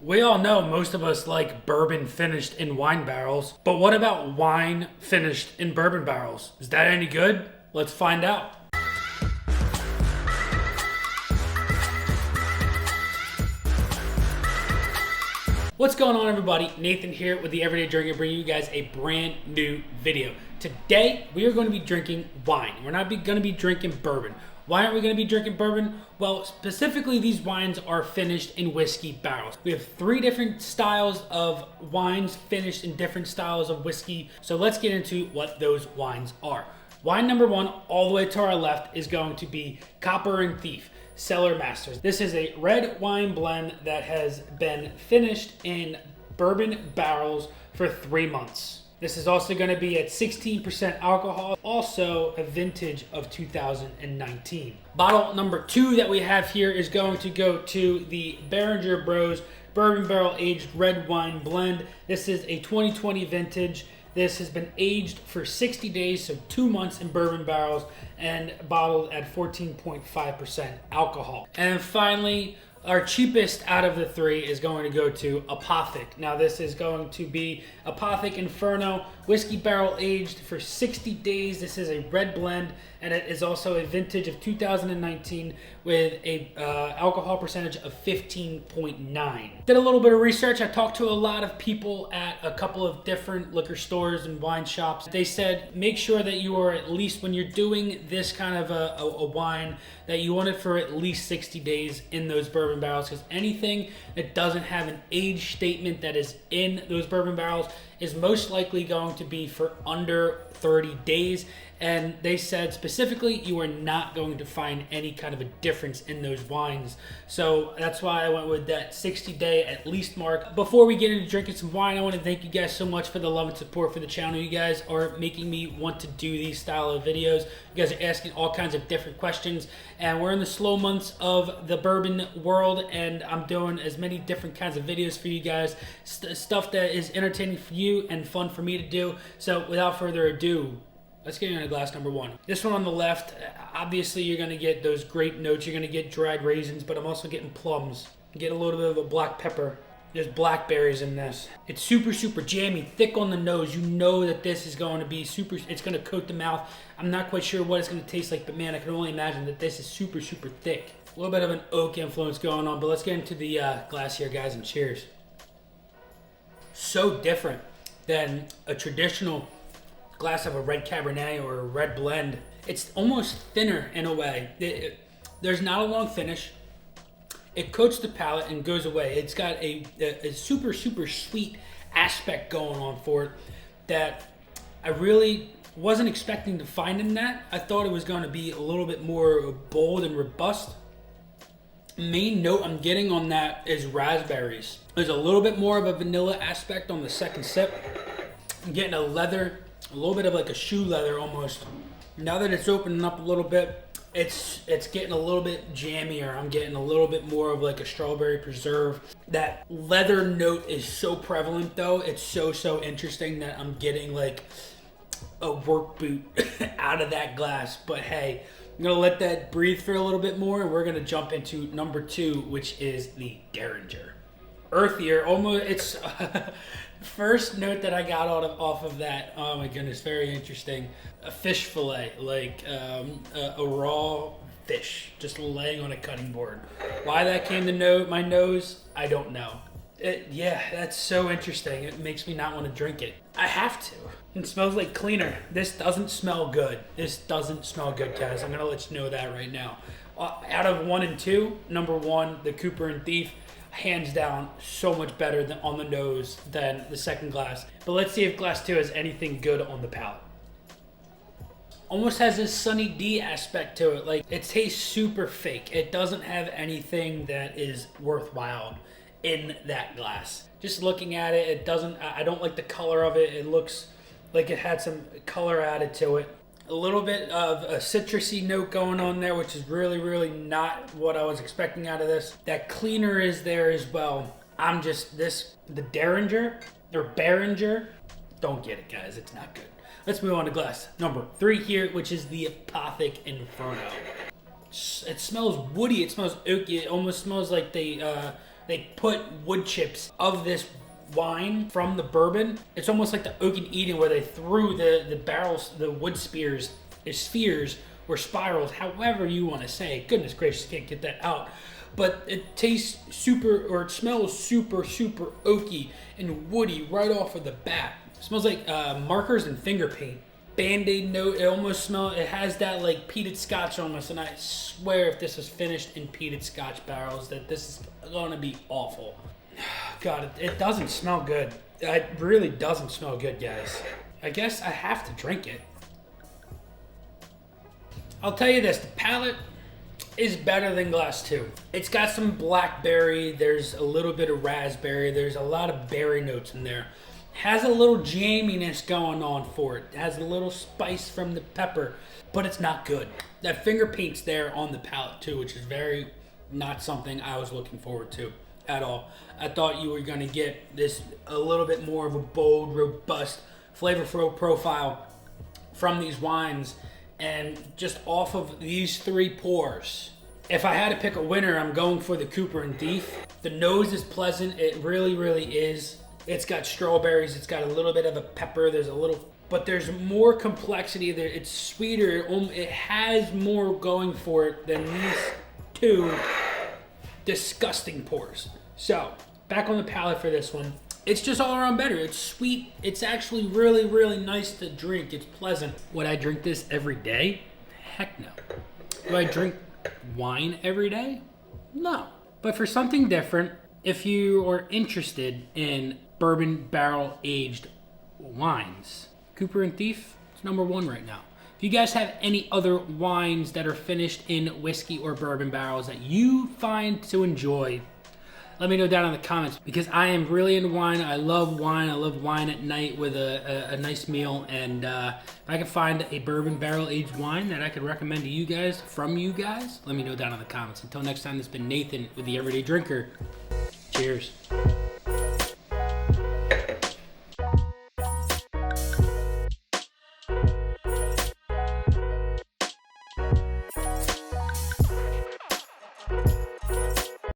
We all know most of us like bourbon finished in wine barrels, but what about wine finished in bourbon barrels? Is that any good? Let's find out. What's going on, everybody? Nathan here with the Everyday Drinker, bringing you guys a brand new video. Today, we are going to be drinking wine. We're not going to be drinking bourbon. Why aren't we going to be drinking bourbon? Well, specifically, these wines are finished in whiskey barrels. We have 3 different styles of wines finished in different styles of whiskey. So let's get into what those wines are. Wine number 1, all the way to our left, is going to be Copper and Thief Cellar Masters. This is a red wine blend that has been finished in bourbon barrels for 3 months. This is also going to be at 16% alcohol, also a vintage of 2019. Bottle number 2 that we have here is going to go to the Beringer Bros Bourbon Barrel Aged Red Wine Blend. This is a 2020 vintage. This has been aged for 60 days, so 2 months in bourbon barrels, and bottled at 14.5% alcohol. And finally, our cheapest out of the 3 is going to go to Apothic. Now this is going to be Apothic Inferno, whiskey barrel aged for 60 days. This is a red blend, and it is also a vintage of 2019 with a alcohol percentage of 15.9. Did a little bit of research. I talked to a lot of people at a couple of different liquor stores and wine shops. They said make sure that you are, at least when you're doing this kind of a wine, that you want it for at least 60 days in those bourbon barrels, because anything that doesn't have an age statement that is in those bourbon barrels is most likely going to be for under 30 days. And they said specifically you are not going to find any kind of a difference in those wines. So that's why I went with that 60-day at least mark. Before we get into drinking some wine, I want to thank you guys so much for the love and support for the channel. You guys are making me want to do these style of videos. You guys are asking all kinds of different questions, and we're in the slow months of the bourbon world, and I'm doing as many different kinds of videos for you guys, stuff that is entertaining for you and fun for me to do. So without further ado, let's get into glass number 1. This one on the left, obviously you're going to get those grape notes, you're going to get dried raisins, but I'm also getting plums. Get a little bit of a black pepper. There's blackberries in this. It's super, super jammy, thick on the nose. You know that this is going to be super, it's going to coat the mouth. I'm not quite sure what it's going to taste like, but man, I can only imagine that this is super, super thick. A little bit of an oak influence going on, but let's get into the glass here, guys, and cheers. So different than a traditional glass of a red Cabernet or a red blend. It's almost thinner in a way. There's not a long finish. It coats the palate and goes away. It's got a super, super sweet aspect going on for it that I really wasn't expecting to find in that. I thought it was going to be a little bit more bold and robust. Main note I'm getting on that is raspberries. There's a little bit more of a vanilla aspect on the second sip. I'm getting a little bit of like a shoe leather almost. Now that it's opening up a little bit, it's getting a little bit jammier. I'm getting a little bit more of like a strawberry preserve. That leather note is so prevalent though. It's so interesting that I'm getting like a work boot out of that glass. But hey, I'm gonna let that breathe for a little bit more, and we're gonna jump into number 2, which is the Behringer. Earthier, almost. It's first note that I got off of that. Oh my goodness, very interesting. A fish fillet, like a raw fish, just laying on a cutting board. Why that came to my nose, I don't know. Yeah, that's so interesting. It makes me not want to drink it. I have to. It smells like cleaner. This doesn't smell good. This doesn't smell good, guys. I'm gonna let you know that right now. Out of 1 and 2, number 1, the Cooper and Thief, hands down, so much better than on the nose than the second glass. But let's see if glass 2 has anything good on the palate. Almost has this Sunny D aspect to it. Like, it tastes super fake. It doesn't have anything that is worthwhile in that glass. Just looking at it, it doesn't, I don't like the color of it. It looks like it had some color added to it. A little bit of a citrusy note going on there, which is really not what I was expecting out of this. That cleaner is there as well. The Behringer, don't get it, guys. It's not good. Let's move on to glass number 3 here, which is the Apothic Inferno. It smells woody. It smells oaky. It almost smells like they they put wood chips of this wine from the bourbon. It's almost like the Oak and Eden, where they threw the barrels, the wood spheres or spirals, however you want to say it. Goodness gracious, can't get that out. But it tastes super, or it smells super, super oaky and woody right off of the bat. It smells like markers and finger paint. Band-Aid note, it has that like peated scotch almost, and I swear if this was finished in peated scotch barrels that this is gonna be awful. God, it doesn't smell good. It really doesn't smell good, guys. I guess I have to drink it. I'll tell you this, the palate is better than glass 2. It's got some blackberry, there's a little bit of raspberry, there's a lot of berry notes in there. Has a little jamminess going on for it. It has a little spice from the pepper, but it's not good. That finger paint's there on the palate too, which is very not something I was looking forward to at all. I thought you were gonna get this a little bit more of a bold, robust flavor profile from these wines, and just off of these 3 pours. If I had to pick a winner, I'm going for the Cooper and Thief. The nose is pleasant, it really, really is. It's got strawberries, it's got a little bit of a pepper, but there's more complexity there. It's sweeter, it has more going for it than these 2 disgusting pours. So, back on the palate for this one. It's just all around better. It's sweet. It's actually really, really nice to drink. It's pleasant. Would I drink this every day? Heck no. Do I drink wine every day? No. But for something different, if you are interested in bourbon barrel aged wines, Cooper and Thief is #1 right now. If you guys have any other wines that are finished in whiskey or bourbon barrels that you find to enjoy, let me know down in the comments, because I am really into wine. I love wine. I love wine at night with a nice meal. And if I can find a bourbon barrel aged wine that I could recommend to you guys, from you guys, let me know down in the comments. Until next time, this has been Nathan with The Everyday Drinker. Cheers.